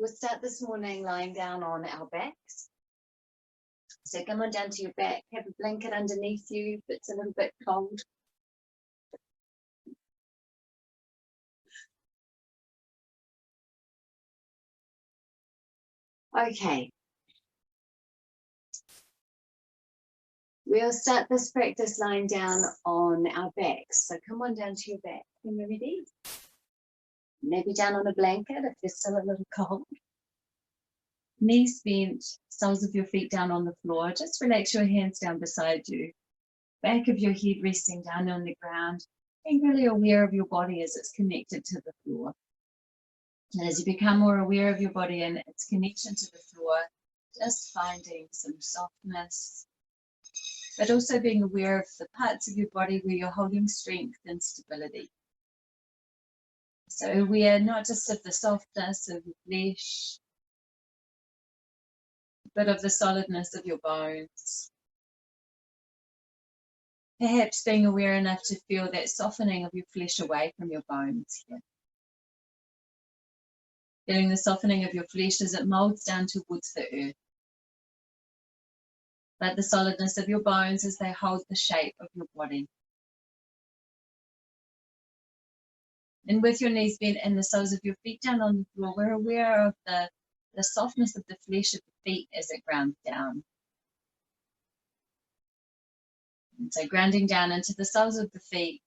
We'll start this morning lying down on our backs. So come on down to your back, have a blanket underneath you if it's a little bit cold. Okay. We'll start this practice lying down on our backs. So come on down to your back when you're ready. Maybe down on a blanket if you're still a little cold. Knees bent, soles of your feet down on the floor. Just relax your hands down beside you. Back of your head resting down on the ground. Being really aware of your body as it's connected to the floor. And as you become more aware of your body and its connection to the floor, just finding some softness, but also being aware of the parts of your body where you're holding strength and stability. So aware not just of the softness of your flesh, but of the solidness of your bones. Perhaps being aware enough to feel that softening of your flesh away from your bones here. Feeling the softening of your flesh as it molds down towards the earth. But the solidness of your bones as they hold the shape of your body. And with your knees bent and the soles of your feet down on the floor, we're aware of the softness of the flesh of the feet as it grounds down. And so grounding down into the soles of the feet.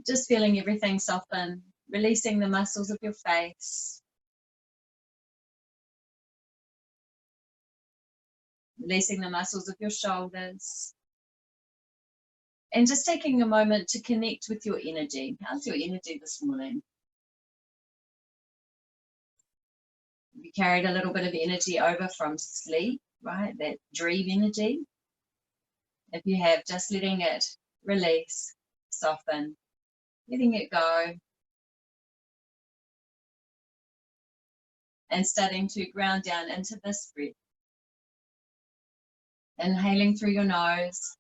Just feeling everything soften, releasing the muscles of your face. Releasing the muscles of your shoulders. And just taking a moment to connect with your energy. How's your energy this morning? You carried a little bit of energy over from sleep, right? That dream energy. If you have, just letting it release, soften, letting it go. And starting to ground down into this breath. Inhaling through your nose.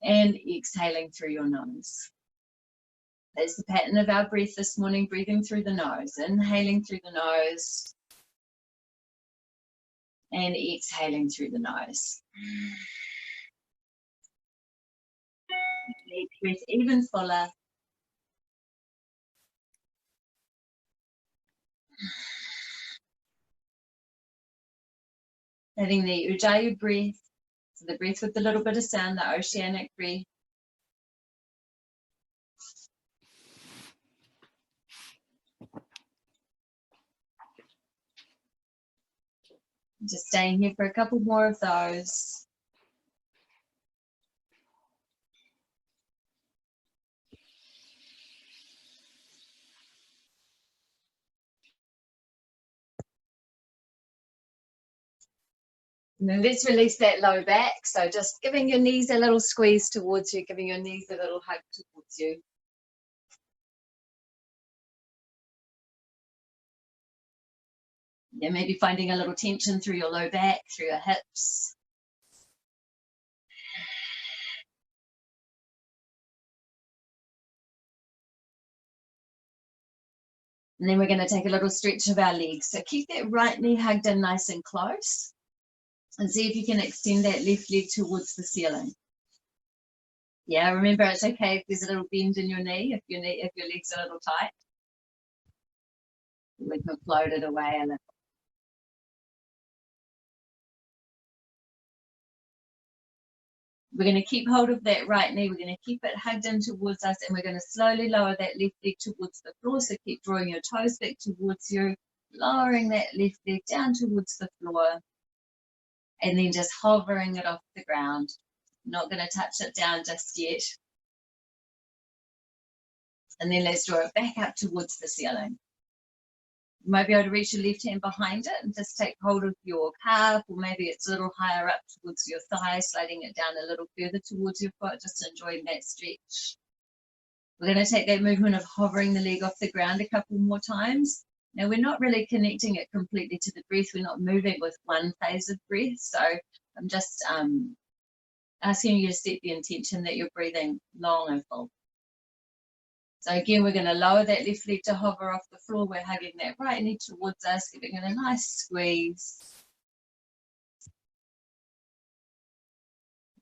And exhaling through your nose. There's the pattern of our breath this morning, breathing through the nose, inhaling through the nose, and exhaling through the nose. Let breath even fuller. Having the Ujjayi breath, so the breath with a little bit of sound, the oceanic breath. Just staying here for a couple more of those. And then let's release that low back. So just giving your knees a little squeeze towards you, giving your knees a little hug towards you. Yeah, maybe finding a little tension through your low back, through your hips. And then we're going to take a little stretch of our legs. So keep that right knee hugged in nice and close. And see if you can extend that left leg towards the ceiling. Yeah, remember it's okay if there's a little bend in your knee, if your legs are a little tight. We can float it away a little. We're going to keep hold of that right knee. We're going to keep it hugged in towards us, and we're going to slowly lower that left leg towards the floor. So keep drawing your toes back towards you, lowering that left leg down towards the floor, and then just hovering it off the ground. Not going to touch it down just yet. And then let's draw it back up towards the ceiling. You might be able to reach your left hand behind it and just take hold of your calf, or maybe it's a little higher up towards your thigh, sliding it down a little further towards your foot, just enjoying that stretch. We're going to take that movement of hovering the leg off the ground a couple more times. Now we're not really connecting it completely to the breath. We're not moving with one phase of breath. So I'm just asking you to set the intention that you're breathing long and full. So again, we're going to lower that left leg to hover off the floor. We're hugging that right knee towards us, giving it a nice squeeze.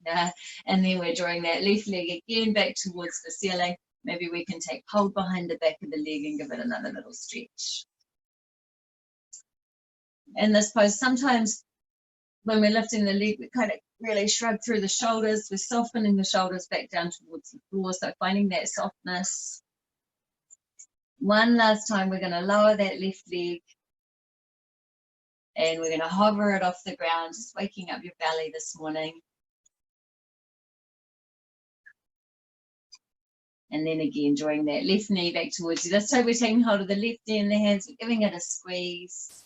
Yeah. And then we're drawing that left leg again back towards the ceiling. Maybe we can take hold behind the back of the leg and give it another little stretch. In this pose, sometimes when we're lifting the leg, we kind of really shrug through the shoulders. We're softening the shoulders back down towards the floor, so finding that softness. One last time, we're going to lower that left leg and we're going to hover it off the ground, just waking up your belly this morning. And then again, drawing that left knee back towards you. This time we're taking hold of the left knee in the hands, we're giving it a squeeze.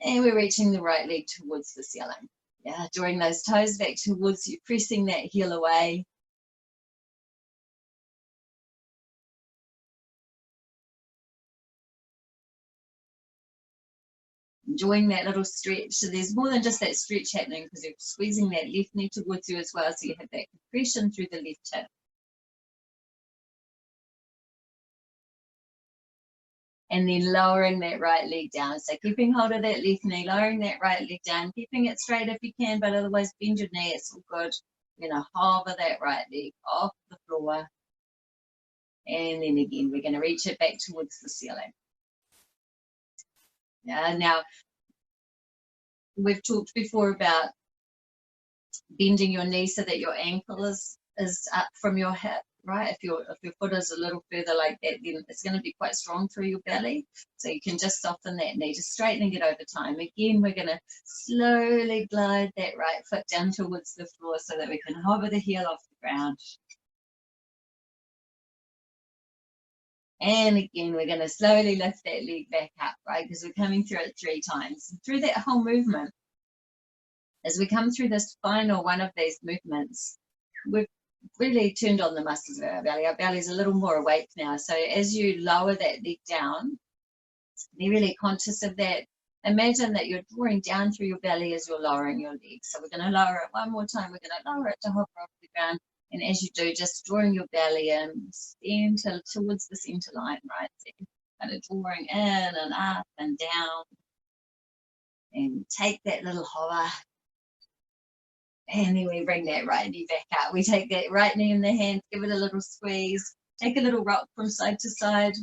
And we're reaching the right leg towards the ceiling. Yeah, drawing those toes back towards you, pressing that heel away. Enjoying that little stretch. So there's more than just that stretch happening because you're squeezing that left knee towards you as well. So you have that compression through the left hip. And then lowering that right leg down. So keeping hold of that left knee, lowering that right leg down, keeping it straight if you can, but otherwise bend your knee, it's all good. We're going to hover that right leg off the floor. And then again, we're going to reach it back towards the ceiling. Now, we've talked before about bending your knee so that your ankle is up from your hip, right? If your foot is a little further like that, then it's going to be quite strong through your belly. So you can just soften that knee, just straightening it over time. Again, we're going to slowly glide that right foot down towards the floor so that we can hover the heel off the ground. And again, we're going to slowly lift that leg back up, right? Because we're coming through it 3 times. And through that whole movement, as we come through this final one of these movements, we've really turned on the muscles of our belly. Our belly's a little more awake now. So as you lower that leg down, be really conscious of that. Imagine that you're drawing down through your belly as you're lowering your legs. So we're going to lower it one more time. We're going to lower it to hover off the ground. And as you do, just drawing your belly in, center, towards the center line, right? So kind of drawing in and up and down. And take that little hover. And then we bring that right knee back up. We take that right knee in the hand, give it a little squeeze. Take a little rock from side to side.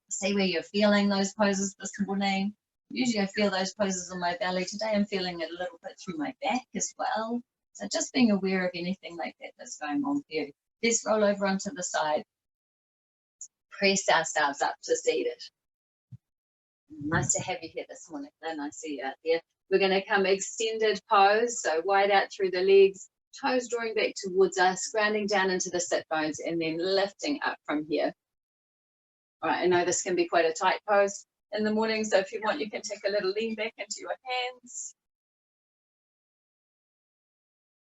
See where you're feeling those poses this morning. Usually I feel those poses on my belly. Today I'm feeling it a little bit through my back as well. So just being aware of anything like that that's going on for you. Let's roll over onto the side. Press ourselves up to seated. Nice to have you here this morning. So nice to see you out there. We're going to come extended pose. So wide out through the legs, toes drawing back towards us, grounding down into the sit bones and then lifting up from here. All right, I know this can be quite a tight pose in the morning. So if you want, you can take a little lean back into your hands.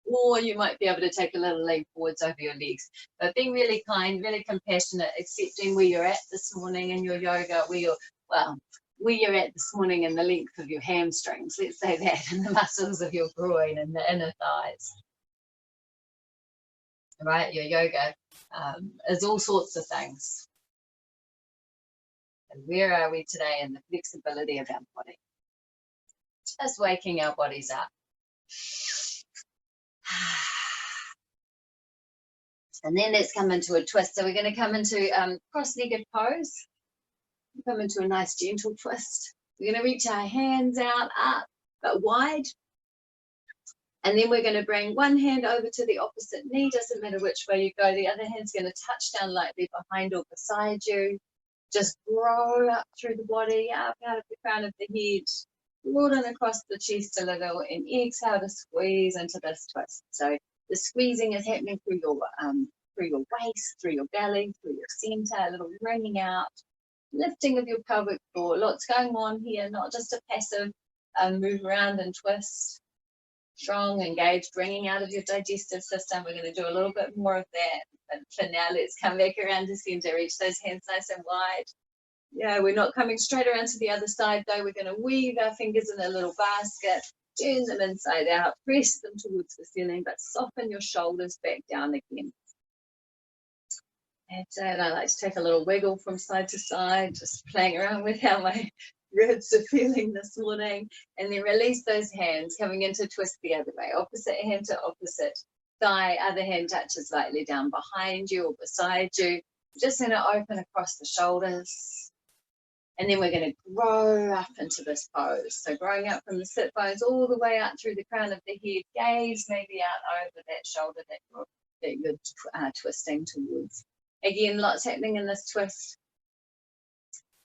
Or you might be able to take a little lean forwards over your legs. But being really kind, really compassionate, accepting where you're at this morning in your yoga, where you're at this morning in the length of your hamstrings, let's say that, and the muscles of your groin and the inner thighs. Right, your yoga is all sorts of things. And where are we today in the flexibility of our body? Just waking our bodies up. And then let's come into a twist. So we're going to come into cross-legged pose. Come into a nice gentle twist. We're going to reach our hands out, up, but wide. And then we're going to bring one hand over to the opposite knee. Doesn't matter which way you go. The other hand's going to touch down lightly behind or beside you. Just roll up through the body, up out of the crown of the head. Broaden across the chest a little and exhale to squeeze into this twist. So the squeezing is happening through your waist, through your belly, through your center, a little wringing out, lifting of your pelvic floor. Lots going on here, not just a passive move around and twist. Strong, engaged, wringing out of your digestive system. We're going to do a little bit more of that. But for now, let's come back around to center. Reach those hands nice and wide. Yeah, we're not coming straight around to the other side though. We're going to weave our fingers in a little basket, turn them inside out, press them towards the ceiling, but soften your shoulders back down again. That's it. I like to take a little wiggle from side to side, just playing around with how my ribs are feeling this morning. And then release those hands, coming into twist the other way. Opposite hand to opposite thigh, other hand touches lightly down behind you or beside you. Just going to open across the shoulders. And then we're going to grow up into this pose. So growing up from the sit bones all the way out through the crown of the head, gaze maybe out over that shoulder that you're twisting towards. Again, lots happening in this twist.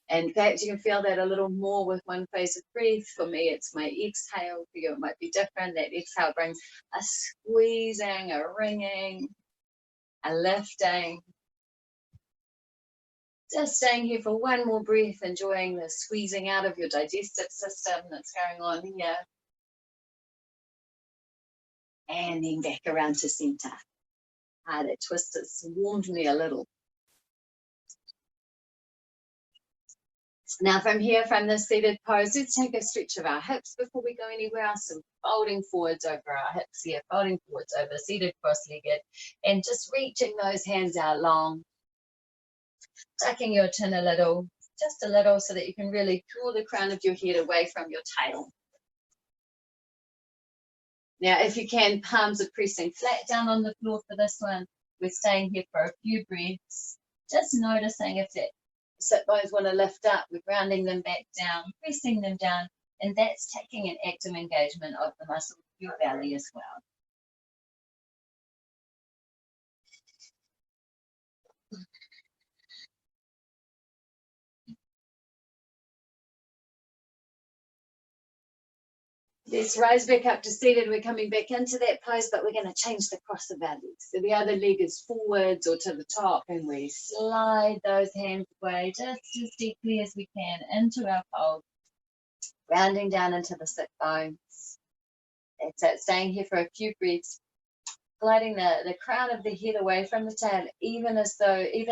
In fact, you can feel that a little more with one phase of breath. For me, it's my exhale. For you, it might be different. That exhale brings a squeezing, a wringing, a lifting. Just staying here for one more breath, enjoying the squeezing out of your digestive system that's going on here. And then back around to center. That twist has warmed me a little. Now from here, from this seated pose, let's take a stretch of our hips before we go anywhere else. So folding forwards over our hips here, folding forwards over, seated cross-legged, and just reaching those hands out long. Tucking your chin a little, just a little, so that you can really draw the crown of your head away from your tail. Now, if you can, palms are pressing flat down on the floor for this one. We're staying here for a few breaths, just noticing if that sit bones want to lift up, we're grounding them back down, pressing them down, and that's taking an active engagement of the muscle of your belly as well. Let's rise back up to seated. We're coming back into that pose, but we're going to change the cross of our legs. So the other leg is forwards or to the top, and we slide those hands away just as deeply as we can into our fold, rounding down into the sit bones. That's it, staying here for a few breaths, gliding the crown of the head away from the tail, even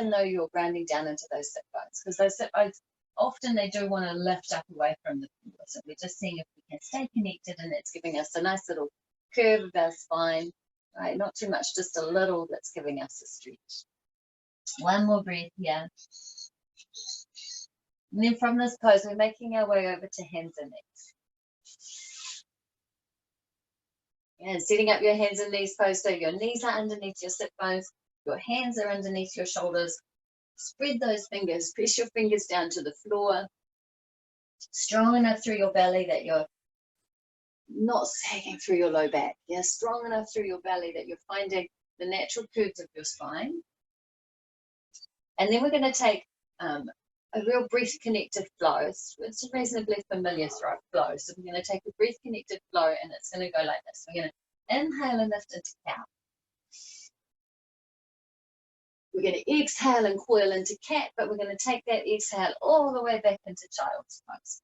though you're grounding down into those sit bones, because those sit bones, often they do want to lift up away from the floor. So we're just seeing if we can stay connected, and that's giving us a nice little curve of our spine, right? Not too much, just a little, that's giving us a stretch. One more breath here. And then from this pose, we're making our way over to hands and knees. And setting up your hands and knees pose, so your knees are underneath your sit bones, your hands are underneath your shoulders. Spread those fingers, press your fingers down to the floor, strong enough through your belly that you're not sagging through your low back. Yeah, strong enough through your belly that you're finding the natural curves of your spine. And then we're going to take a real breath connected flow. It's a reasonably familiar flow. So we're going to take a breath connected flow, and it's going to go like this. We're going to inhale and lift into cow. We're going to exhale and coil into cat, but we're going to take that exhale all the way back into child's pose.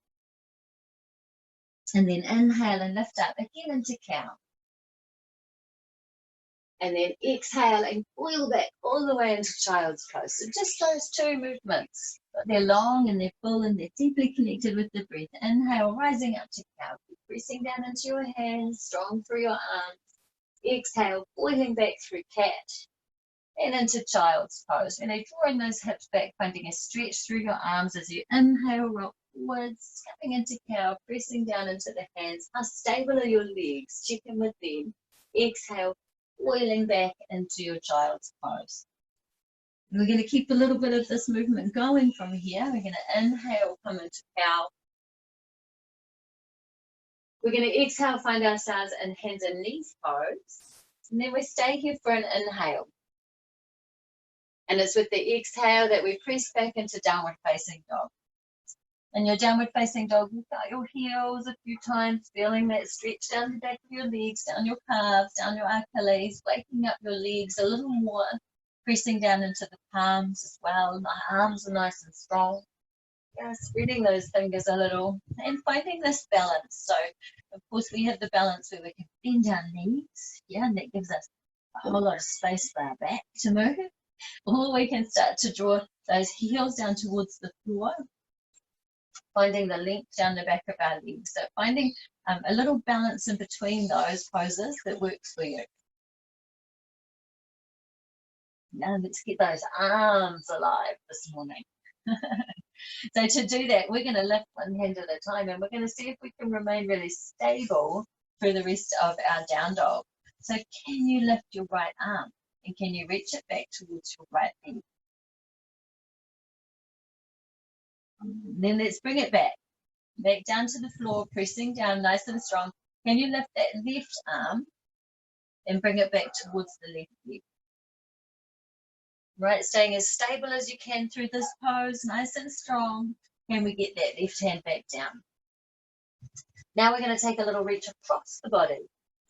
And then inhale and lift up again into cow. And then exhale and coil back all the way into child's pose. So just those two movements, but they're long and they're full and they're deeply connected with the breath. Inhale, rising up to cow. Keep pressing down into your hands, strong through your arms. Exhale, coiling back through cat. And into child's pose. And drawing those hips back, finding a stretch through your arms as you inhale, rock forwards, coming into cow, pressing down into the hands. How stable are your legs? Check in with them. Exhale, coiling back into your child's pose. And we're going to keep a little bit of this movement going from here. We're going to inhale, come into cow. We're going to exhale, find ourselves in hands and knees pose. And then we stay here for an inhale. And it's with the exhale that we press back into downward facing dog. In your downward facing dog, lift out your heels a few times, feeling that stretch down the back of your legs, down your calves, down your Achilles, waking up your legs a little more, pressing down into the palms as well. My arms are nice and strong. Yeah, spreading those fingers a little and finding this balance. So, of course, we have the balance where we can bend our knees, yeah, and that gives us a whole lot of space for our back to move. Or we can start to draw those heels down towards the floor, finding the length down the back of our legs. So finding a little balance in between those poses that works for you. Now let's get those arms alive this morning. So to do that, we're going to lift one hand at a time, and we're going to see if we can remain really stable for the rest of our down dog. So can you lift your right arm, and can you reach it back towards your right leg? Then let's bring it back down to the floor, pressing down nice and strong. Can you lift that left arm and bring it back towards the left leg? Right, staying as stable as you can through this pose, nice and strong. Can we get that left hand back down? Now we're going to take a little reach across the body.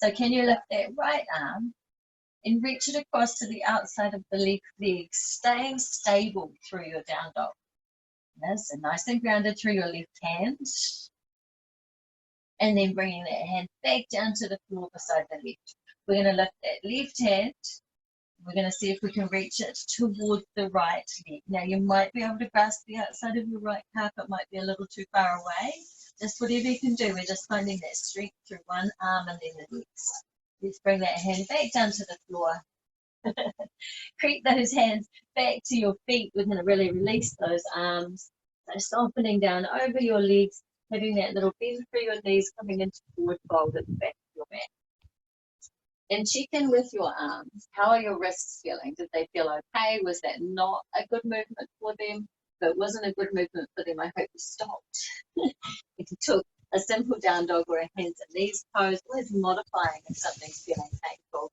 So can you lift that right arm and reach it across to the outside of the left leg, staying stable through your down dog. Yes, so nice and grounded through your left hand. And then bringing that hand back down to the floor beside the left. We're going to lift that left hand. We're going to see if we can reach it towards the right leg. Now you might be able to grasp the outside of your right calf. It might be a little too far away. Just whatever you can do. We're just finding that strength through one arm and then the next. Let's bring that hand back down to the floor. Creep those hands back to your feet. We're going to really release those arms. So softening down over your legs, having that little bend through your knees, coming into forward fold at the back of your mat. And check in with your arms. How are your wrists feeling? Did they feel okay? Was that not a good movement for them? If it wasn't a good movement for them, I hope you stopped. If you took a simple down dog or a hands and knees pose, always modifying if something's feeling painful.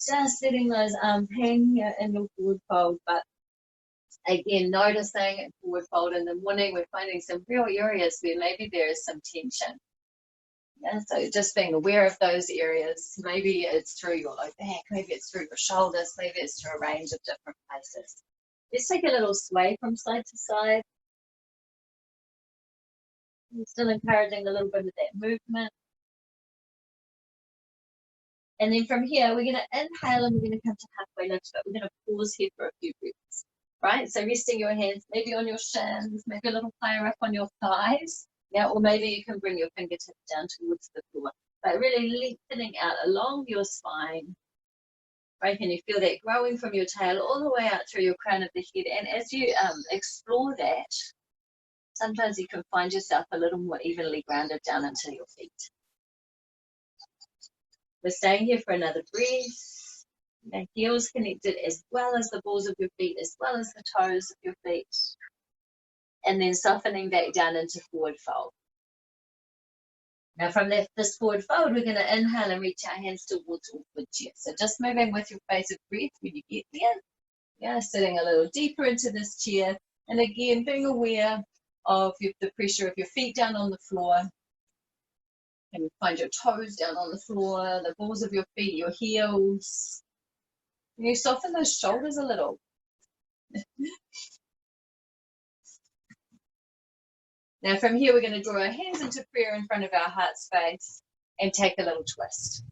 Just letting those arms hang here in your forward fold, but again, noticing it forward fold in the morning, we're finding some real areas where maybe there is some tension. Yeah, so just being aware of those areas. Maybe it's through your low back, maybe it's through your shoulders, maybe it's through a range of different places. Let's take a little sway from side to side. I'm still encouraging a little bit of that movement. And then from here, we're going to inhale and we're going to come to halfway lift, but we're going to pause here for a few breaths. Right, so resting your hands maybe on your shins, maybe a little higher up on your thighs. Yeah, or maybe you can bring your fingertips down towards the floor, but really lengthening out along your spine. Right, can you feel that growing from your tail all the way out through your crown of the head? And as you explore that, sometimes you can find yourself a little more evenly grounded down into your feet. We're staying here for another breath. The heels connected as well as the balls of your feet, as well as the toes of your feet. And then softening back down into forward fold. Now from this forward fold, we're going to inhale and reach our hands towards awkward chair. So just moving with your pace of breath when you get there. Yeah, sitting a little deeper into this chair. And again, being aware of the pressure of your feet down on the floor. And find your toes down on the floor, the balls of your feet, your heels. Can you soften those shoulders a little? Now from here, we're going to draw our hands into prayer in front of our heart space and take a little twist.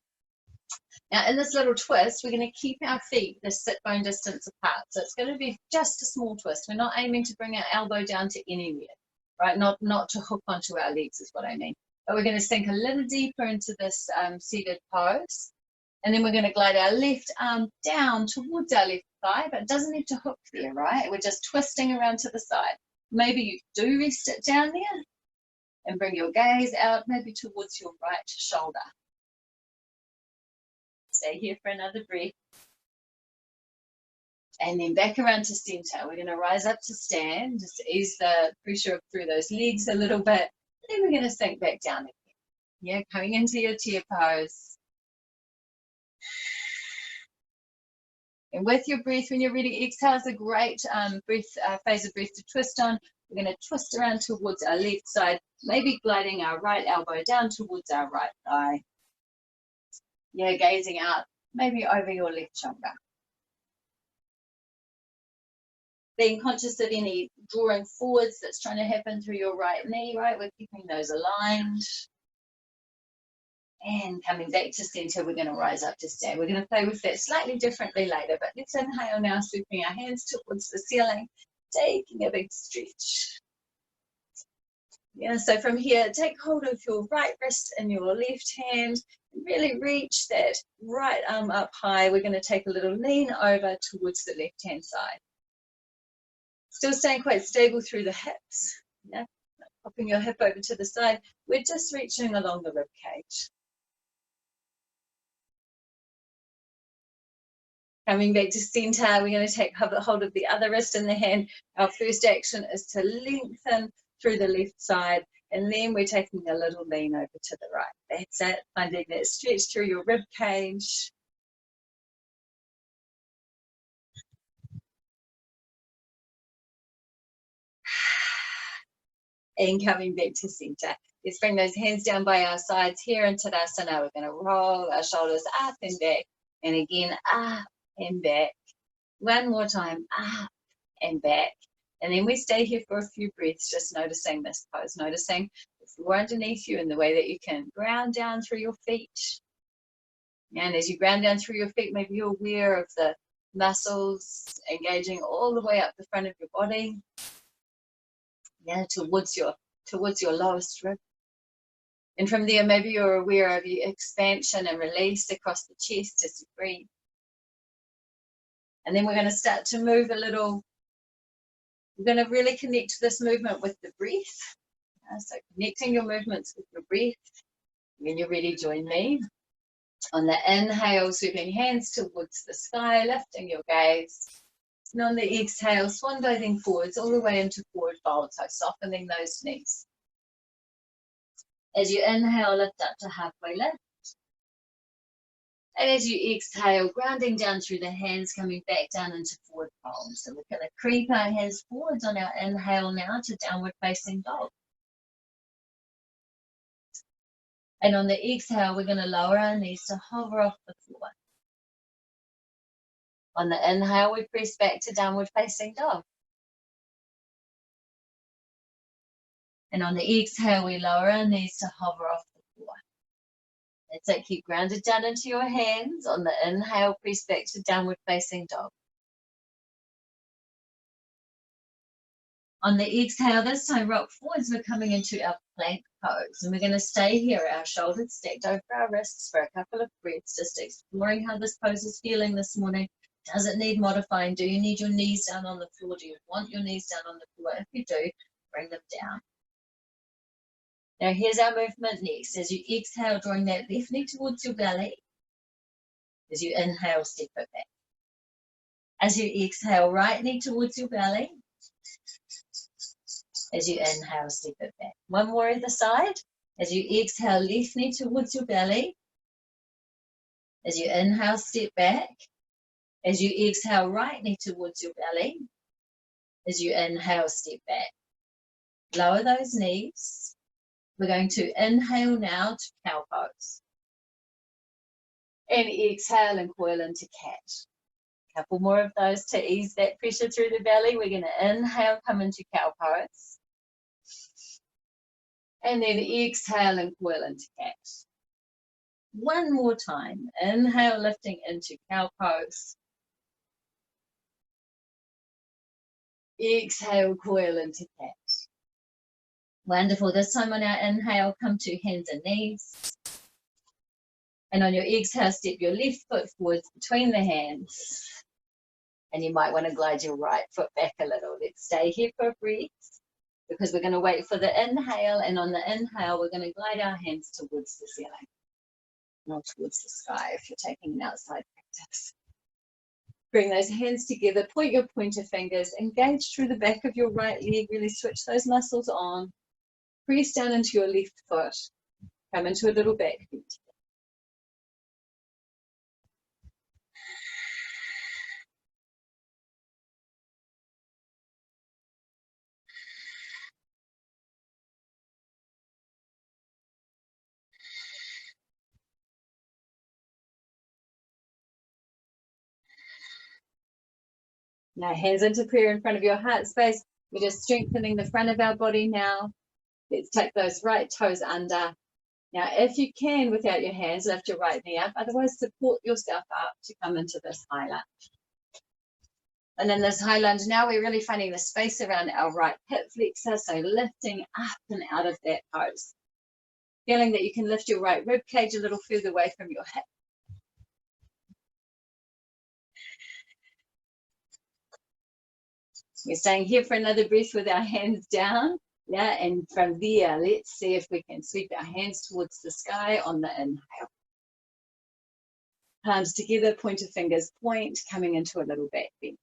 Now in this little twist, we're going to keep our feet the sit bone distance apart. So it's going to be just a small twist. We're not aiming to bring our elbow down to anywhere, right? Not to hook onto our legs is what I mean. But we're going to sink a little deeper into this seated pose. And then we're going to glide our left arm down towards our left thigh, but it doesn't need to hook there, right? We're just twisting around to the side. Maybe you do rest it down there and bring your gaze out maybe towards your right shoulder. Stay here for another breath. And then back around to center. We're going to rise up to stand, just ease the pressure through those legs a little bit. Then we're going to sink back down again. Yeah, coming into your chair pose. And with your breath, when you're ready, exhale is a great phase of breath to twist on. We're going to twist around towards our left side, maybe gliding our right elbow down towards our right thigh. Yeah, gazing out, maybe over your left shoulder. Being conscious of any drawing forwards that's trying to happen through your right knee, right? We're keeping those aligned. And coming back to center, we're going to rise up to stand. We're going to play with that slightly differently later, but let's inhale now, sweeping our hands towards the ceiling, taking a big stretch. Yeah, so from here, take hold of your right wrist and your left hand. Really reach that right arm up high. We're going to take a little lean over towards the left-hand side. Still staying quite stable through the hips. Yeah, popping your hip over to the side. We're just reaching along the rib cage. Coming back to center, we're going to take hold of the other wrist in the hand. Our first action is to lengthen through the left side, and then we're taking a little lean over to the right. That's it, finding that stretch through your rib cage. And coming back to center. Let's bring those hands down by our sides here in Tadasana. We're going to roll our shoulders up and back, and again up and back. One more time, up and back. And then we stay here for a few breaths, just noticing this pose, noticing the floor underneath you and the way that you can ground down through your feet. And as you ground down through your feet, maybe you're aware of the muscles engaging all the way up the front of your body. Yeah, towards your lowest rib. And from there, maybe you're aware of your expansion and release across the chest as you breathe. And then we're going to start to move a little. We're going to really connect this movement with the breath. So connecting your movements with your breath. When you're ready, join me. On the inhale, sweeping hands towards the sky, lifting your gaze. And on the exhale, swan diving forwards all the way into forward fold, so softening those knees. As you inhale, lift up to halfway lift. And as you exhale, grounding down through the hands, coming back down into forward fold. So we're going to creep our hands forwards on our inhale now to downward facing dog. And on the exhale, we're going to lower our knees to hover off the floor. On the inhale, we press back to downward facing dog. And on the exhale, we lower our knees to hover off the floor. That's it, keep grounded down into your hands. On the inhale, press back to downward facing dog. On the exhale, this time rock forwards, we're coming into our plank pose. And we're going to stay here, our shoulders stacked over our wrists for a couple of breaths, just exploring how this pose is feeling this morning. Does it need modifying? Do you need your knees down on the floor? Do you want your knees down on the floor? If you do, bring them down. Now here's our movement next. As you exhale, drawing that left knee towards your belly. As you inhale, step it back. As you exhale, right knee towards your belly. As you inhale, step it back. One more either side. As you exhale, left knee towards your belly. As you inhale, step back. As you exhale, right knee towards your belly. As you inhale, step back. Lower those knees. We're going to inhale now to cow pose. And exhale and coil into cat. A couple more of those to ease that pressure through the belly. We're going to inhale, come into cow pose. And then exhale and coil into cat. One more time. Inhale, lifting into cow pose. Exhale, coil into cat. Wonderful. This time on our inhale, come to hands and knees. And on your exhale, step your left foot forwards between the hands. And you might want to glide your right foot back a little. Let's stay here for a breath, because we're going to wait for the inhale. And on the inhale, we're going to glide our hands towards the ceiling, not towards the sky if you're taking an outside practice. Bring those hands together, point your pointer fingers, engage through the back of your right leg, really switch those muscles on. Press down into your left foot, come into a little back bend. Now hands into prayer in front of your heart space. We're just strengthening the front of our body now. Let's take those right toes under. Now, if you can, without your hands, lift your right knee up. Otherwise, support yourself up to come into this high lunge. And in this high lunge, now we're really finding the space around our right hip flexor, so lifting up and out of that pose. Feeling that you can lift your right rib cage a little further away from your hip. We're staying here for another breath with our hands down. Yeah, and from there, let's see if we can sweep our hands towards the sky on the inhale. Palms together, pointer fingers point, coming into a little back bend.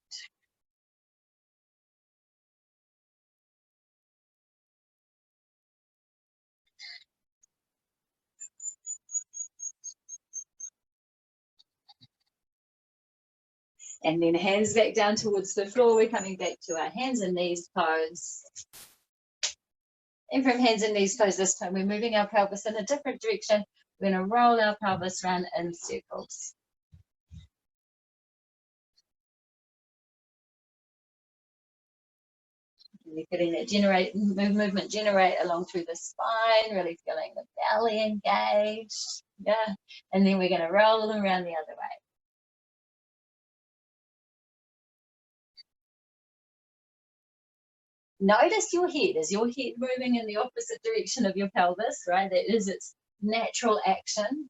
And then hands back down towards the floor. We're coming back to our hands and knees pose. And from hands and knees pose this time, we're moving our pelvis in a different direction. We're going to roll our pelvis around in circles. Really feeling that movement generate along through the spine, really feeling the belly engaged. Yeah. And then we're going to roll them around the other way. Notice your head. Is your head moving in the opposite direction of your pelvis, right? That is its natural action.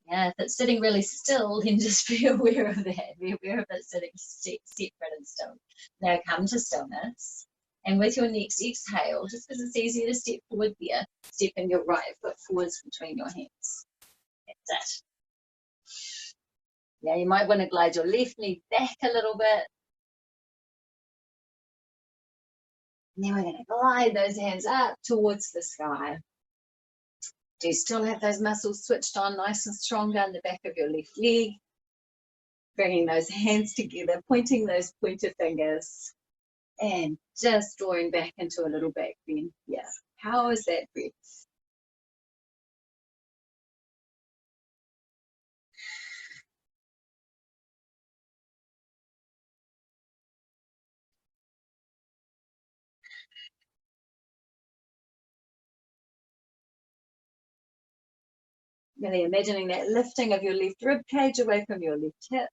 Yeah, if it's sitting really still, then just be aware of that. Be aware of it sitting separate and still. Now come to stillness. And with your next exhale, just because it's easier to step forward there, stepping your right foot forwards between your hands. That's it. Now you might want to glide your left knee back a little bit. And then we're going to glide those hands up towards the sky. Do you still have those muscles switched on nice and strong down the back of your left leg? Bringing those hands together, pointing those pointer fingers, and just drawing back into a little back bend. Yeah. How is that breath? Really imagining that lifting of your left rib cage away from your left hip.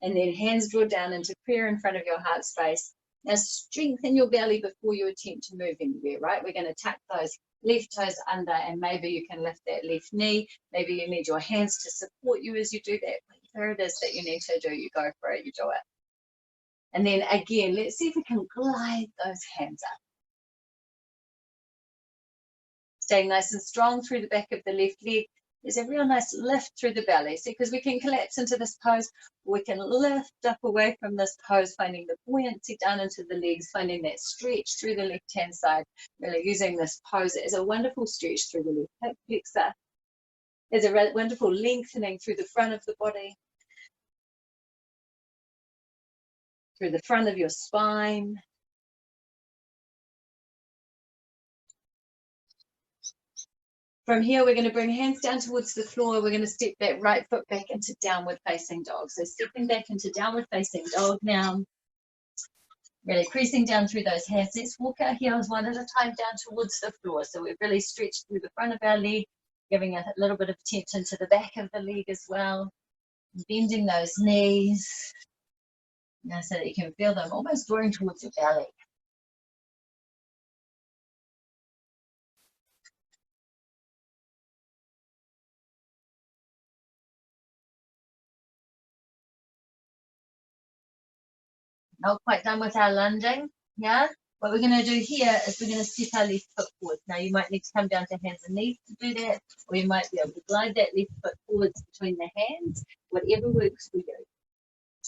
And then hands draw down into prayer in front of your heart space. Now strengthen your belly before you attempt to move anywhere, right? We're going to tuck those left toes under, and maybe you can lift that left knee. Maybe you need your hands to support you as you do that. Whatever it is that you need to do, you go for it, you do it. And then again, let's see if we can glide those hands up. Staying nice and strong through the back of the left leg. There's a real nice lift through the belly. See, because we can collapse into this pose, we can lift up away from this pose, finding the buoyancy down into the legs, finding that stretch through the left-hand side, really using this pose as a wonderful stretch through the left hip flexor. There's a wonderful lengthening through the front of the body, through the front of your spine. From here, we're going to bring hands down towards the floor. We're going to step that right foot back into downward facing dog. So stepping back into downward facing dog now. Really pressing down through those hands. Let's walk our heels one at a time down towards the floor. So we've really stretched through the front of our leg, giving a little bit of attention to the back of the leg as well. Bending those knees. Now so that you can feel them almost drawing towards your belly. Not quite done with our lunging, yeah? What we're going to do here is we're going to step our left foot forward. Now you might need to come down to hands and knees to do that, or you might be able to glide that left foot forwards between the hands, whatever works for you.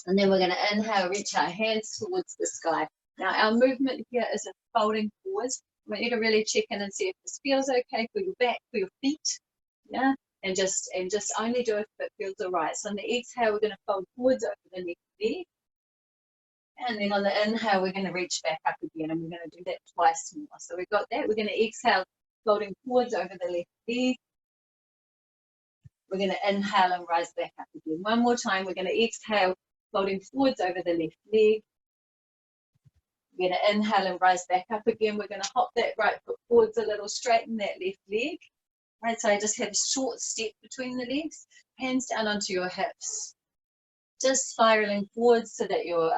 And then we're going to inhale, reach our hands towards the sky. Now our movement here is a folding forwards. I want you to really check in and see if this feels okay for your back, for your feet, yeah? And just only do it if it feels all right. So on the exhale, we're going to fold forwards over the next leg. And then on the inhale, we're going to reach back up again, and we're going to do that twice more. So we've got that. We're going to exhale, folding forwards over the left leg. We're going to inhale and rise back up again. One more time. We're going to exhale, folding forwards over the left leg. We're going to inhale and rise back up again. We're going to hop that right foot forwards a little, straighten that left leg. Right, so I just have a short step between the legs, hands down onto your hips. Just spiraling forwards so that you're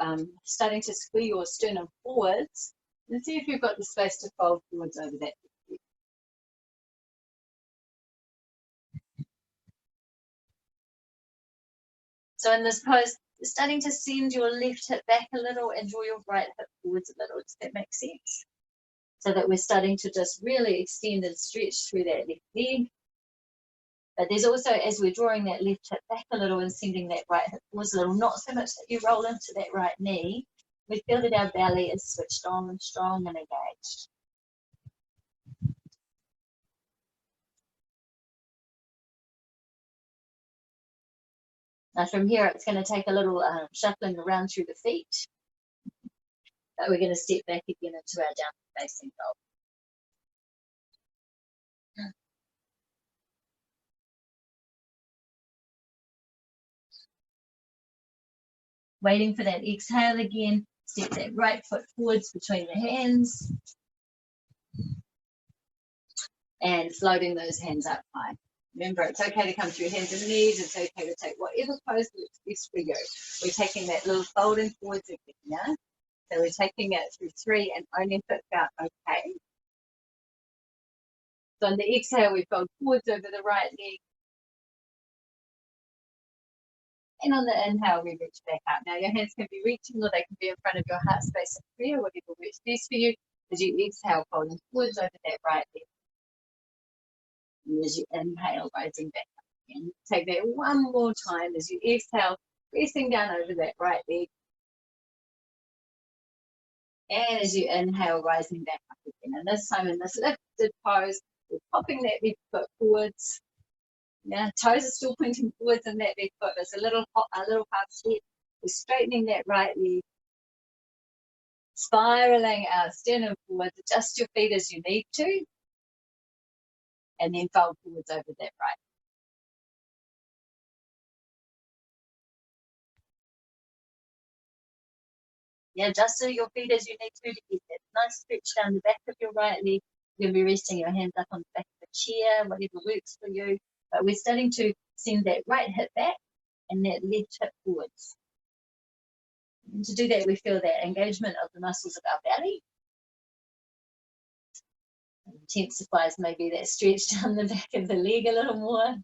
starting to square your sternum forwards. And see if you've got the space to fold forwards over that. So in this pose, you're starting to send your left hip back a little and draw your right hip forwards a little. Does that make sense? So that we're starting to just really extend and stretch through that left leg. But there's also, as we're drawing that left hip back a little and sending that right hip forwards a little, not so much that you roll into that right knee, we feel that our belly is switched on and strong and engaged. Now from here, it's going to take a little shuffling around through the feet. But we're going to step back again into our down facing dog. Waiting for that exhale again, step that right foot forwards between the hands. And floating those hands up high. Remember, it's okay to come through hands and knees. It's okay to take whatever pose looks best for you. We're taking that little folding forwards again, yeah? So we're taking it through 3 and only if it felt okay. So on the exhale, we fold forwards over the right leg. And on the inhale, we reach back up. Now your hands can be reaching or they can be in front of your heart space in prayer, whatever works best for you. As you exhale, folding forwards over that right leg. And as you inhale, rising back up again. Take that one more time as you exhale, pressing down over that right leg. And as you inhale, rising back up again. And this time in this lifted pose, we're popping that left foot forwards. Now, toes are still pointing forwards and that left foot is a little half step. We're straightening that right leg. Spiraling our sternum forwards. Adjust your feet as you need to. And then fold forwards over that right. Yeah, adjust your feet as you need to get that nice stretch down the back of your right leg. You're going to be resting your hands up on the back of the chair, whatever works for you. But we're starting to send that right hip back and that left hip forwards. And to do that, we feel that engagement of the muscles of our belly. Intensifies maybe that stretch down the back of the leg a little more.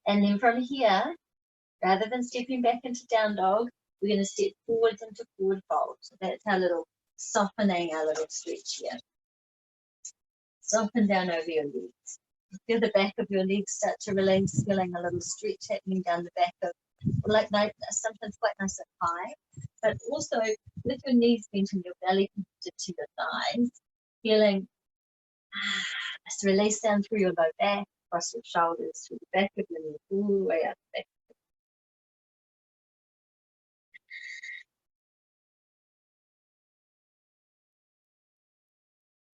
And then from here, rather than stepping back into down dog, we're going to step forwards into forward fold. So that's our little softening, our little stretch here. Soften down over your legs. Feel the back of your legs start to release, feeling a little stretch happening down the back of, like something quite nice and high, but also with your knees bent and your belly connected to your thighs, feeling just release down through your low back, across your shoulders, through the back of your neck, all the way up the back.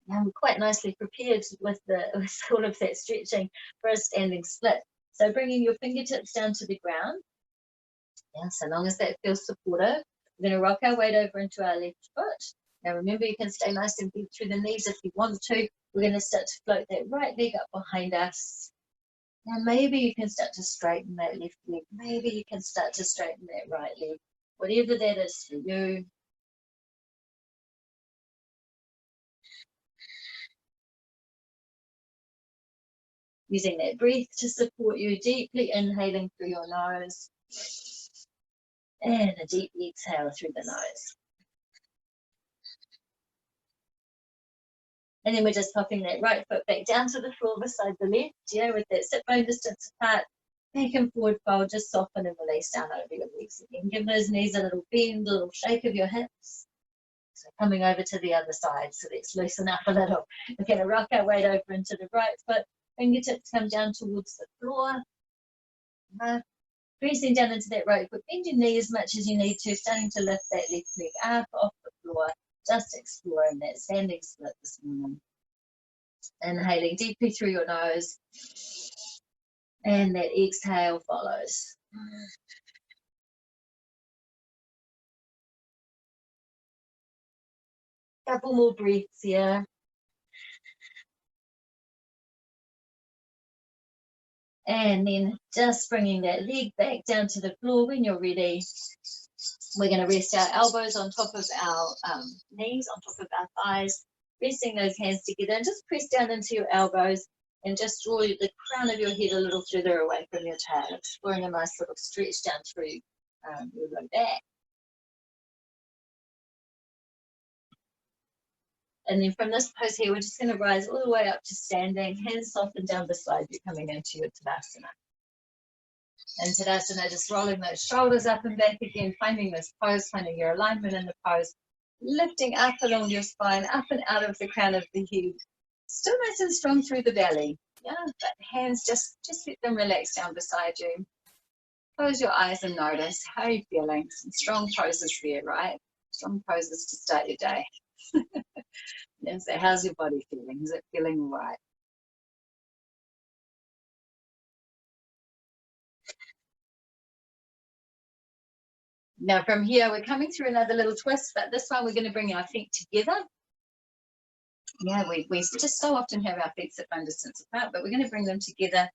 Now we're quite nicely prepared with all of that stretching for a standing split. So bringing your fingertips down to the ground. Yeah, so long as that feels supportive, we're going to rock our weight over into our left foot. Now remember, you can stay nice and bent through the knees if you want to. We're going to start to float that right leg up behind us. Now maybe you can start to straighten that left leg. Maybe you can start to straighten that right leg. Whatever that is for you. Using that breath to support you, deeply inhaling through your nose. And a deep exhale through the nose. And then we're just popping that right foot back down to the floor beside the left, yeah, with that sit bone distance apart, back and forward fold, just soften and release down over your legs again. Give those knees a little bend, a little shake of your hips. So coming over to the other side, so let's loosen up a little. We're going to rock our weight over into the right foot, fingertips come down towards the floor. Pressing down into that right foot, bend your knee as much as you need to, starting to lift that left leg up off the floor. Just exploring that standing split this morning. Inhaling deeply through your nose. And that exhale follows. Couple more breaths here. And then just bringing that leg back down to the floor when you're ready. We're going to rest our elbows on top of our knees, on top of our thighs, resting those hands together, and just press down into your elbows and just draw the crown of your head a little further away from your tail, exploring a nice little stretch down through your low back. And then from this pose here, we're just going to rise all the way up to standing, hands soften down beside you, coming into your Tadasana. And Tadasana, just rolling those shoulders up and back again, finding this pose, finding your alignment in the pose, lifting up along your spine, up and out of the crown of the head. Still nice and strong through the belly. Yeah, but hands, just let them relax down beside you. Close your eyes and notice how you're feeling. Some strong poses there, right? Strong poses to start your day. And so how's your body feeling? Is it feeling all right? Now from here, we're coming through another little twist, but this one we're going to bring our feet together. Yeah, we just so often have our feet sit bone distance apart, but we're going to bring them together.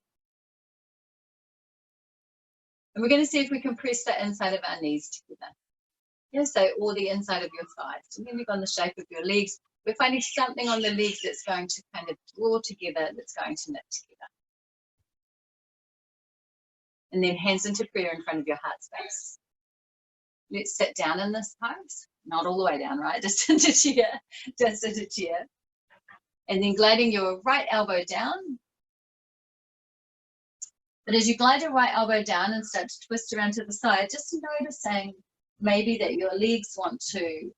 And we're going to see if we can press the inside of our knees together. Yeah, so or the inside of your thighs, depending on the shape of your legs. We're finding something on the legs that's going to kind of draw together, that's going to knit together. And then hands into prayer in front of your heart space. Let's sit down in this pose. Not all the way down, right? Just into chair, just into chair. And then gliding your right elbow down. But as you glide your right elbow down and start to twist around to the side, just noticing maybe that your legs want to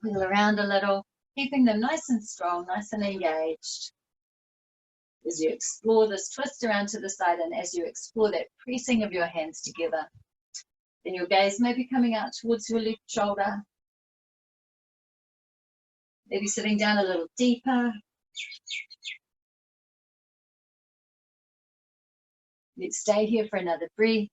wiggle around a little, keeping them nice and strong, nice and engaged. As you explore this twist around to the side and as you explore that pressing of your hands together, then your gaze may be coming out towards your left shoulder. Maybe sitting down a little deeper. Let's stay here for another breath.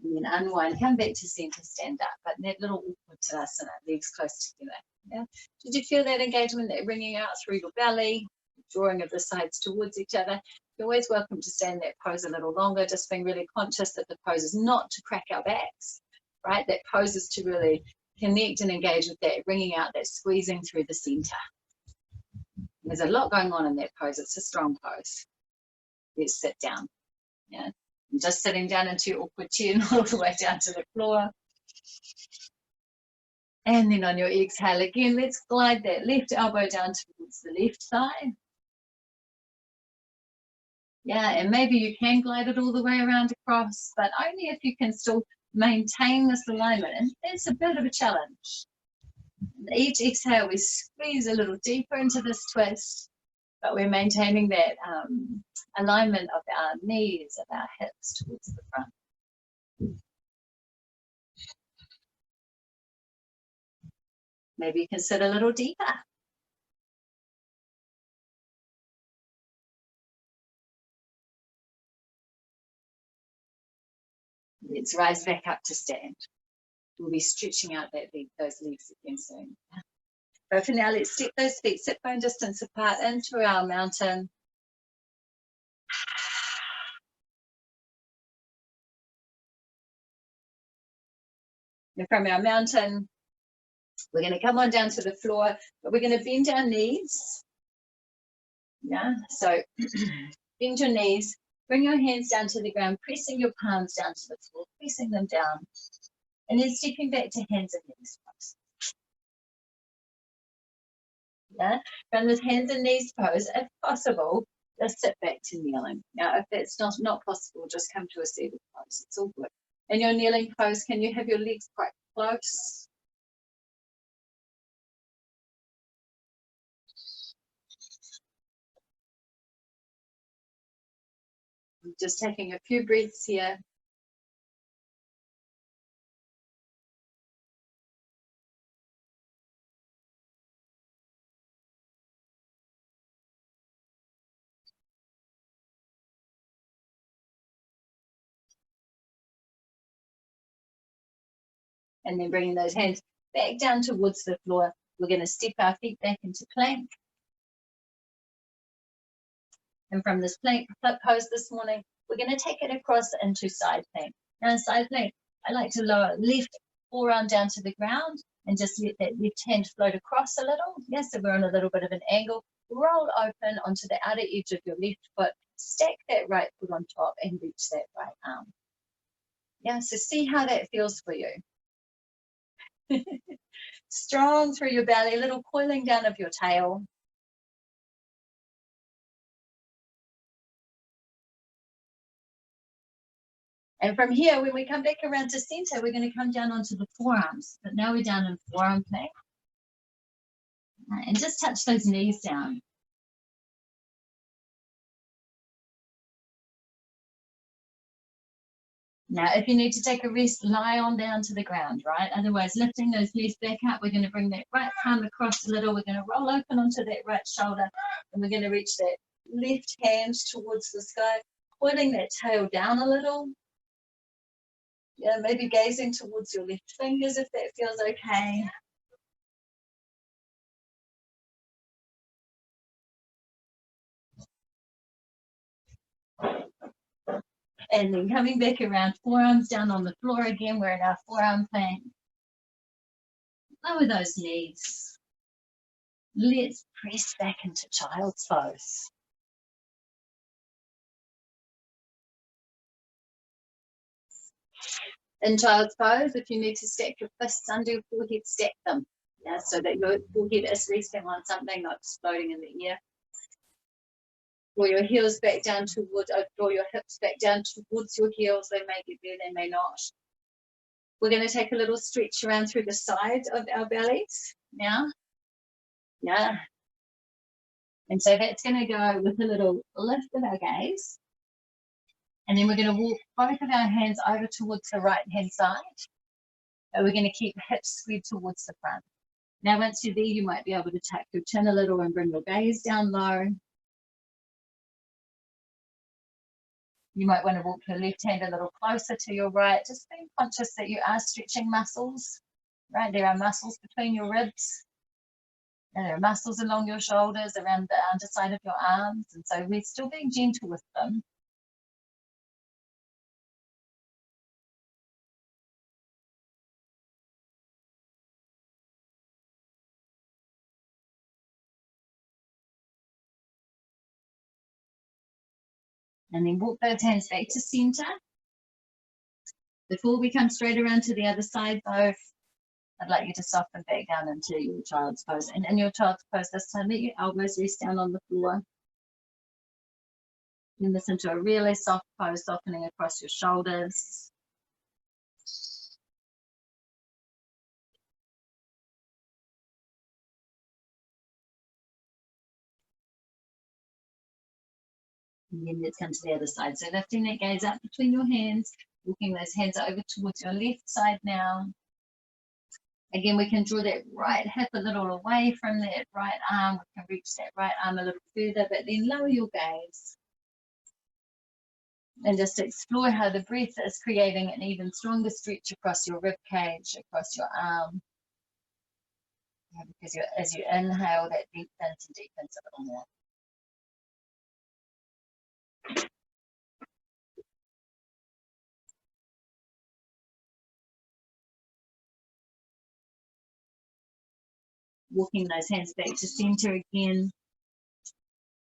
And then unwind, come back to center, stand up. But in that little awkward Tadasana, legs close together. Yeah? Did you feel that engagement, that ringing out through your belly, drawing of the sides towards each other? You're always welcome to stay in that pose a little longer, just being really conscious that the pose is not to crack our backs, right? That pose is to really connect and engage with that ringing out, that squeezing through the center. There's a lot going on in that pose. It's a strong pose. Let's sit down. Yeah. And just sitting down into your awkward chair, not all the way down to the floor. And then on your exhale again, let's glide that left elbow down towards the left thigh. Yeah, and maybe you can glide it all the way around across, but only if you can still maintain this alignment. And it's a bit of a challenge. Each exhale, we squeeze a little deeper into this twist, but we're maintaining that alignment of our knees, of our hips towards the front. Maybe you can sit a little deeper. Let's rise back up to stand. We'll be stretching out those legs again soon. But for now, let's step those feet sit bone distance apart into our mountain. And from our mountain, we're going to come on down to the floor, but we're going to bend our knees. Yeah, so bend your knees, bring your hands down to the ground, pressing your palms down to the floor, pressing them down, and then stepping back to hands and knees pose. Yeah, from this hands and knees pose, if possible, just sit back to kneeling. Now, if that's not possible, just come to a seated pose. It's all good. In your kneeling pose, can you have your legs quite close? Just taking a few breaths here. And then bringing those hands back down towards the floor. We're going to step our feet back into plank. And from this plank flip pose this morning, we're going to take it across into side plank. Now in side plank, I like to lower left forearm down to the ground and just let that left hand float across a little. Yes, so we're on a little bit of an angle. Roll open onto the outer edge of your left foot. Stack that right foot on top and reach that right arm. Yeah, so see how that feels for you. Strong through your belly, a little coiling down of your tail. And from here, when we come back around to center, we're going to come down onto the forearms. But now we're down in forearm plank. And just touch those knees down. Now, if you need to take a rest, lie on down to the ground, right? Otherwise, lifting those knees back up, we're going to bring that right palm across a little. We're going to roll open onto that right shoulder, and we're going to reach that left hand towards the sky, coiling that tail down a little. Yeah, maybe gazing towards your left fingers if that feels okay. And then coming back around, forearms down on the floor again. We're in our forearm plank. Lower those knees. Let's press back into child's pose. In child's pose, if you need to stack your fists under your forehead, stack them. Yeah, so that your forehead is resting on something, not just floating in the air. Draw your heels back down towards, draw your hips back down towards your heels. They may get there, they may not. We're going to take a little stretch around through the sides of our bellies now. Yeah. And so that's going to go with a little lift of our gaze. And then we're going to walk both of our hands over towards the right-hand side. And we're going to keep hips squared towards the front. Now, once you're there, you might be able to tuck your chin a little and bring your gaze down low. You might want to walk your left hand a little closer to your right, just being conscious that you are stretching muscles, right? There are muscles between your ribs, and there are muscles along your shoulders, around the underside of your arms, and so we're still being gentle with them. And then walk those hands back to center. Before we come straight around to the other side though, I'd like you to soften back down into your child's pose. And in your child's pose this time, let your elbows rest down on the floor. Bring this into a really soft pose, softening across your shoulders. And then let's come to the other side. So lifting that gaze up between your hands, walking those hands over towards your left side now. Again, we can draw that right hip a little away from that right arm. We can reach that right arm a little further, but then lower your gaze. And just explore how the breath is creating an even stronger stretch across your rib cage, across your arm. Yeah, because as you inhale, that deepens and deepens a little more. Walking those hands back to center again.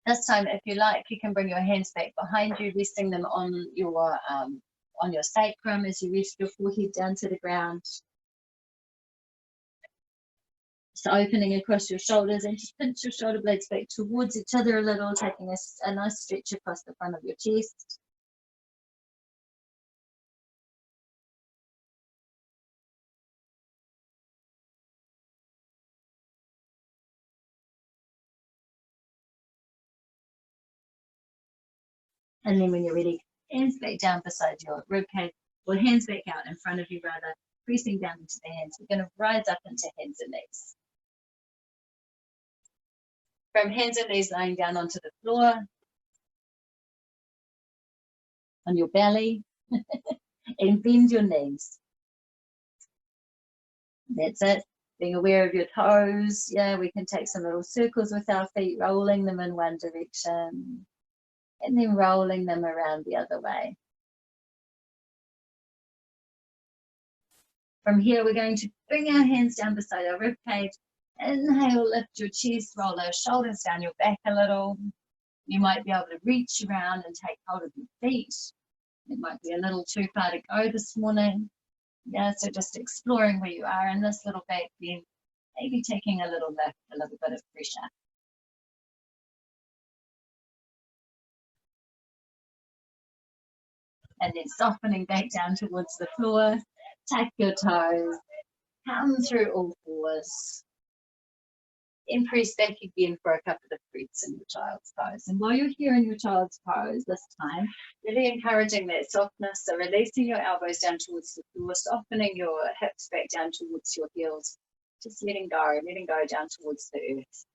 This time, if you like, you can bring your hands back behind you, resting them on your sacrum as you rest your forehead down to the ground. So opening across your shoulders and just pinch your shoulder blades back towards each other a little, taking a nice stretch across the front of your chest. And then when you're ready, hands back down beside your ribcage, or hands back out in front of you rather, pressing down into the hands. We're going to rise up into hands and knees. From hands and knees lying down onto the floor, on your belly, and bend your knees. That's it. Being aware of your toes. Yeah, we can take some little circles with our feet, rolling them in one direction and then rolling them around the other way. From here, we're going to bring our hands down beside our rib cage. Inhale, lift your chest, roll those shoulders down your back a little. You might be able to reach around and take hold of your feet. It might be a little too far to go this morning. Yeah, so just exploring where you are in this little back bend, maybe taking a little lift, a little bit of pressure. And then softening back down towards the floor. Tuck your toes, come through all fours. And press back again for a couple of breaths in your child's pose. And while you're here in your child's pose this time, really encouraging that softness, so releasing your elbows down towards the floor, softening your hips back down towards your heels, just letting go down towards the earth.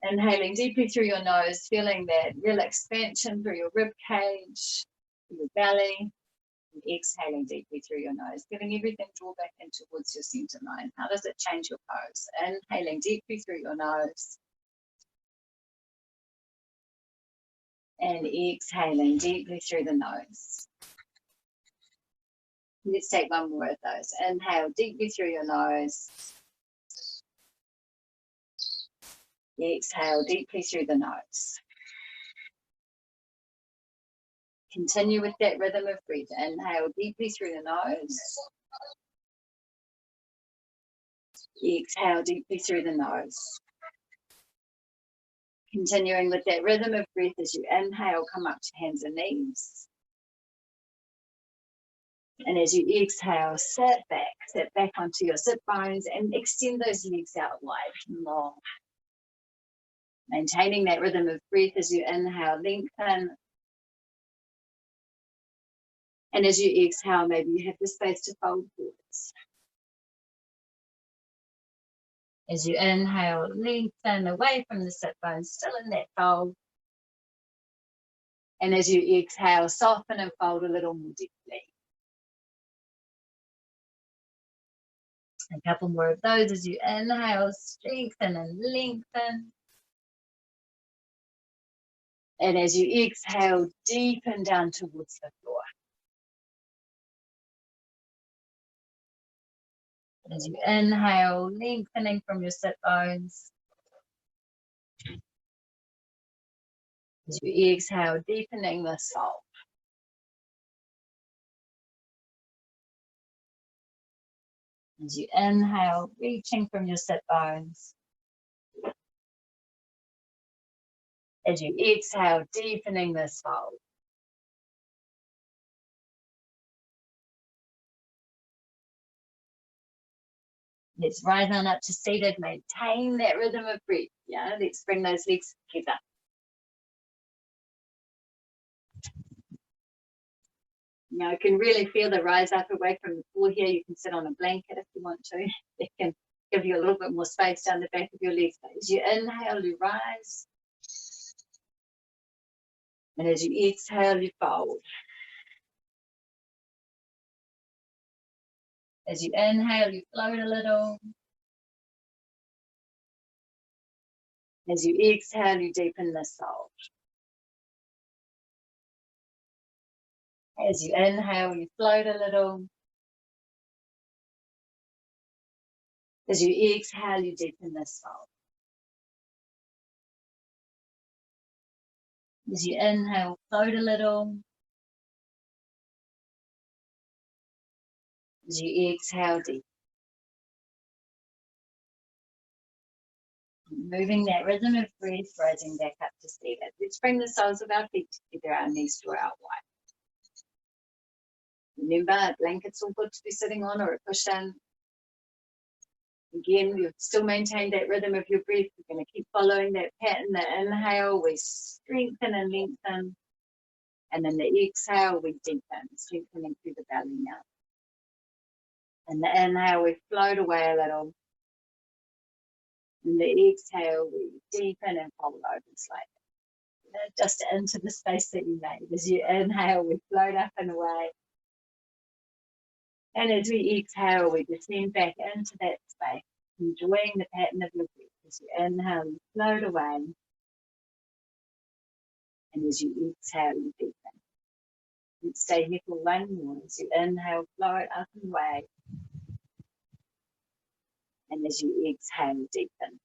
Inhaling deeply through your nose, feeling that real expansion through your rib cage, your belly. And exhaling deeply through your nose, feeling everything draw back in towards your center line. How does it change your pose? Inhaling deeply through your nose. And exhaling deeply through the nose. Let's take one more of those. Inhale deeply through your nose. Exhale deeply through the nose. Continue with that rhythm of breath. Inhale deeply through the nose. Exhale deeply through the nose. Continuing with that rhythm of breath as you inhale, come up to hands and knees. And as you exhale, sit back onto your sit bones and extend those legs out wide and long. Maintaining that rhythm of breath as you inhale, lengthen. And as you exhale, maybe you have the space to fold forwards. As you inhale, lengthen away from the sit bones, still in that fold. And as you exhale, soften and fold a little more deeply. A couple more of those as you inhale, strengthen and lengthen. And as you exhale, deepen down towards the floor. As you inhale, lengthening from your sit bones. As you exhale, deepening the fold. As you inhale, reaching from your sit bones. As you exhale, deepening this fold. Let's right on up to seated. Maintain that rhythm of breath. Yeah, let's bring those legs together. Now you can really feel the rise up away from the floor here. You can sit on a blanket if you want to. It can give you a little bit more space down the back of your legs. As you inhale, you rise. And as you exhale, you fold. As you inhale, you float a little. As you exhale, you deepen the fold. As you inhale, you float a little. As you exhale, you deepen this fold. As you inhale, float a little. As you exhale, deep. Moving that rhythm of breath, rising back up to seated. Let's bring the soles of our feet together, our knees draw out wide. Remember, a blanket's all good to be sitting on or a cushion. Again, you've still maintained that rhythm of your breath. We're going to keep following that pattern. The inhale, we strengthen and lengthen. And then the exhale, we deepen, strengthening through the belly now. And the inhale, we float away a little. And the exhale, we deepen and fold over slightly. Just into the space that you made. As you inhale, we float up and away. And as we exhale, we descend back into that space, enjoying the pattern of your breath. As you inhale, you float away. And as you exhale, you deepen. And stay here for one more. As you inhale, float up and away. And as you exhale, deepen.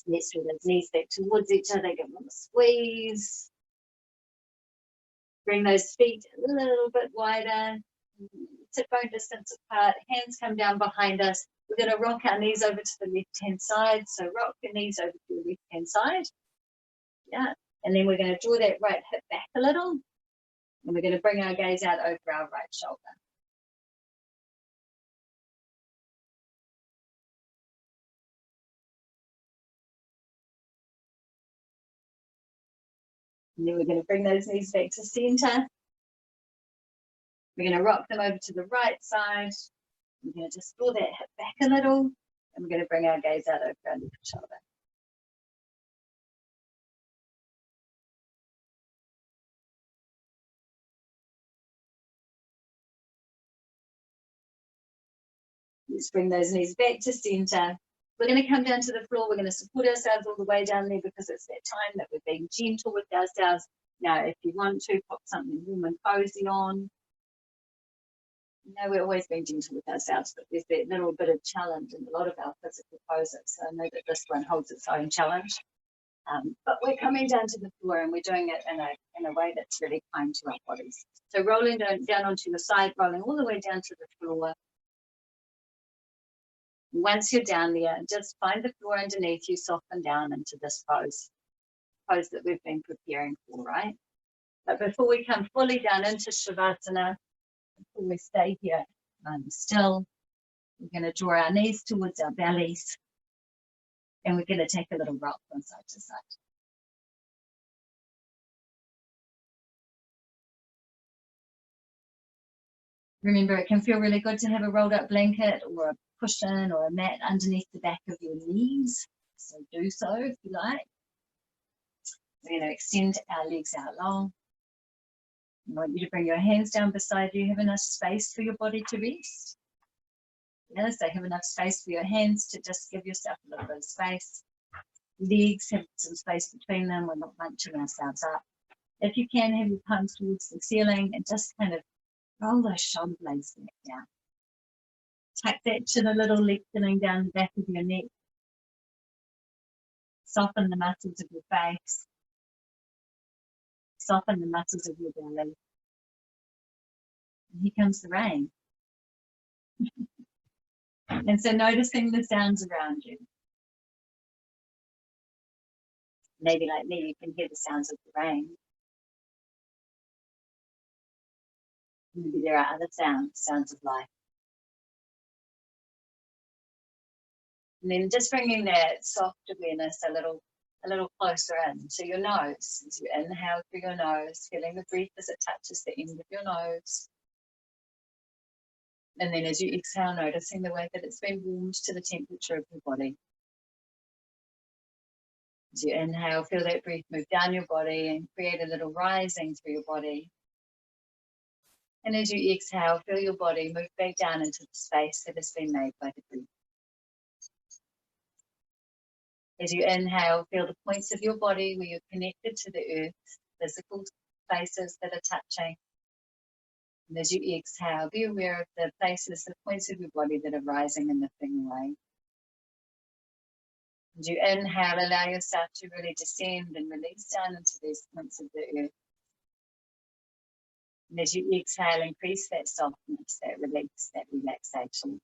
Let's draw those knees back towards each other. Give them a squeeze. Bring those feet a little bit wider. Sit bone distance apart. Hands come down behind us. We're going to rock our knees over to the left-hand side. So rock your knees over to the left-hand side. Yeah. And then we're going to draw that right hip back a little. And we're going to bring our gaze out over our right shoulder. And then we're going to bring those knees back to center. We're going to rock them over to the right side. We're going to just draw that hip back a little. And we're going to bring our gaze out over our left shoulder. Let's bring those knees back to center. We're going to come down to the floor. We're going to support ourselves all the way down there because it's that time that we're being gentle with ourselves. Now, if you want to, pop something warm and cozy on. You know, we're always being gentle with ourselves, but there's that little bit of challenge in a lot of our physical poses. So I know that this one holds its own challenge. But we're coming down to the floor and we're doing it in a way that's really kind to our bodies. So rolling down onto your side, rolling all the way down to the floor. Once you're down there, just find the floor underneath you, soften down into this pose that we've been preparing for, right? But before we come fully down into Shavasana, before we stay here still, we're going to draw our knees towards our bellies and we're going to take a little rock from side to side. Remember, it can feel really good to have a rolled up blanket or a cushion or a mat underneath the back of your knees. So do so if you like. We're going to extend our legs out long. I want you to bring your hands down beside you. Have enough space for your body to rest. Yes, so have enough space for your hands to just give yourself a little bit of space. Legs have some space between them. We're not bunching ourselves up. If you can, have your palms towards the ceiling and just kind of roll those shoulder blades back down. Tuck that chin a little, lengthening down the back of your neck. Soften the muscles of your face. Soften the muscles of your belly. And here comes the rain. And so noticing the sounds around you. Maybe like me, you can hear the sounds of the rain. Maybe there are other sounds of life. And then just bringing that soft awareness a little closer in to your nose. As you inhale through your nose, feeling the breath as it touches the end of your nose. And then as you exhale, noticing the way that it's been warmed to the temperature of your body. As you inhale, feel that breath move down your body and create a little rising through your body. And as you exhale, feel your body move back down into the space that has been made by the breath. As you inhale, feel the points of your body where you're connected to the earth, physical places that are touching. And as you exhale, be aware of the places, the points of your body that are rising and lifting away. As you inhale, allow yourself to really descend and release down into these points of the earth. And as you exhale, increase that softness, that release, that relaxation.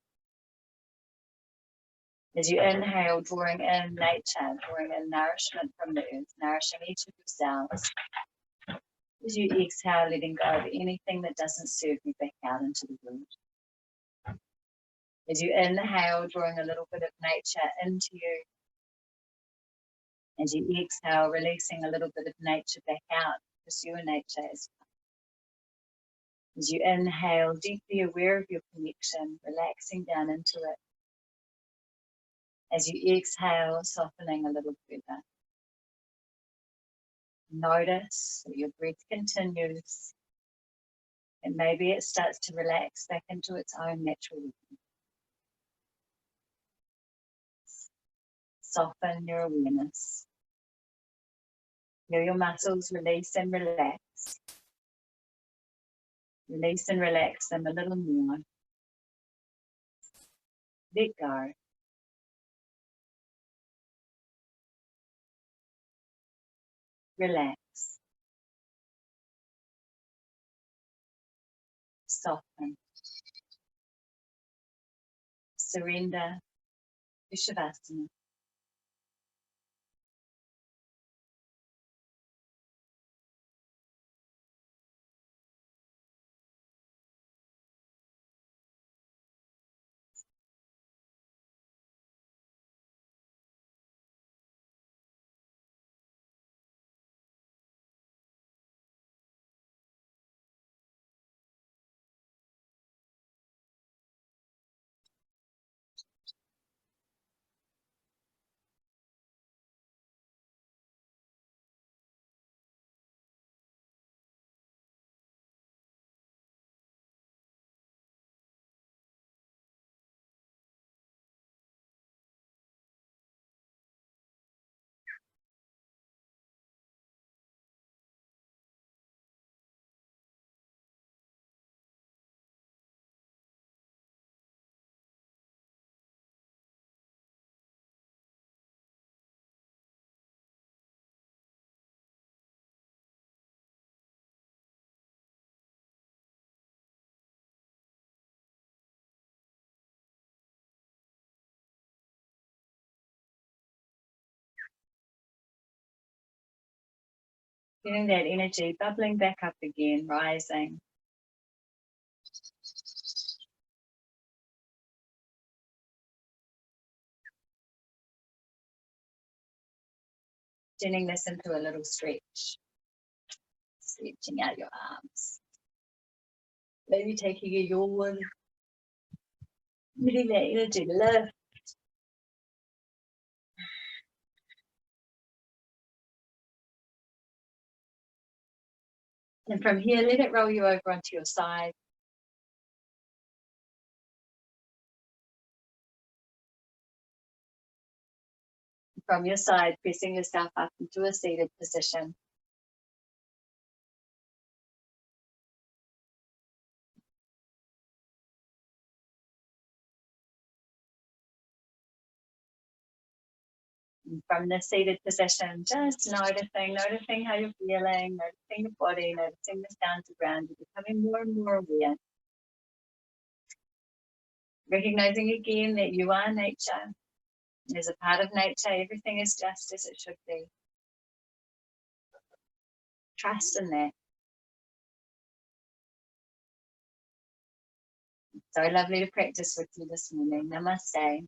As you inhale, drawing in nature, drawing in nourishment from the earth, nourishing each of your cells. As you exhale, letting go of anything that doesn't serve you back out into the world. As you inhale, drawing a little bit of nature into you. As you exhale, releasing a little bit of nature back out, because you are nature as well. As you inhale, deeply aware of your connection, relaxing down into it. As you exhale, softening a little further. Notice that your breath continues. And maybe it starts to relax back into its own natural rhythm. Soften your awareness. Feel your muscles release and relax. Release and relax them a little more. Let go. Relax. Soften. Surrender to Shavasana. Feeling that energy bubbling back up again, rising. Turning this into a little stretch. Stretching out your arms. Maybe taking a yawn. Letting that energy lift. And from here, let it roll you over onto your side. From your side, pressing yourself up into a seated position. And from the seated position, just noticing how you're feeling, noticing the body, noticing the sounds around you, becoming more and more aware. Recognizing again that you are nature. As a part of nature, everything is just as it should be. Trust in that. So lovely to practice with you this morning. Namaste.